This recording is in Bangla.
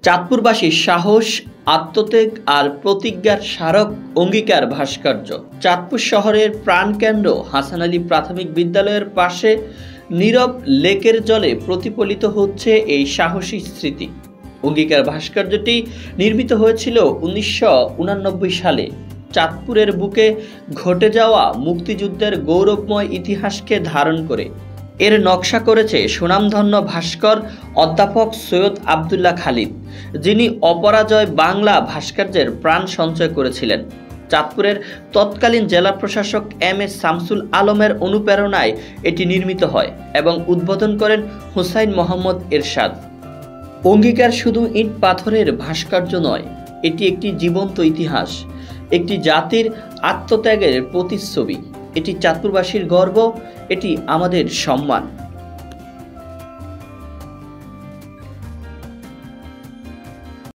চাঁদপুরবাসীর সাহস, আত্মত্যাগ আর প্রতিজ্ঞার স্মারক অঙ্গীকার ভাস্কর্য। চাঁদপুর শহরের প্রাণকেন্দ্র হাসান আলী প্রাথমিক বিদ্যালয়ের পাশে নীরব লেকের জলে প্রতিফলিত হচ্ছে এই সাহসী স্মৃতি। অঙ্গীকার ভাস্কর্যটি নির্মিত হয়েছিল 1989 সালে। চাঁদপুরের বুকে ঘটে যাওয়া মুক্তিযুদ্ধের গৌরবময় ইতিহাসকে ধারণ করে এর নকশা করেছে সুনামধন্য ভাস্কর অধ্যাপক সৈয়দ আবদুল্লাহ খালিদ, যিনি অপরাজয় বাংলা ভাস্কর্যের প্রাণ সঞ্চয় করেছিলেন। চাঁদপুরের তৎকালীন জেলা প্রশাসক এম.এ. শামসুল আলমের অনুপ্রেরণায় এটি নির্মিত হয় এবং উদ্বোধন করেন হুসাইন মোহাম্মদ এরশাদ। অঙ্গীকার শুধু ইট পাথরের ভাস্কর্য নয়, এটি একটি জীবন্ত ইতিহাস, একটি জাতির আত্মত্যাগের প্রতিচ্ছবি। এটি চাঁদপুরবাসীর গর্ব, এটি আমাদের সম্মান।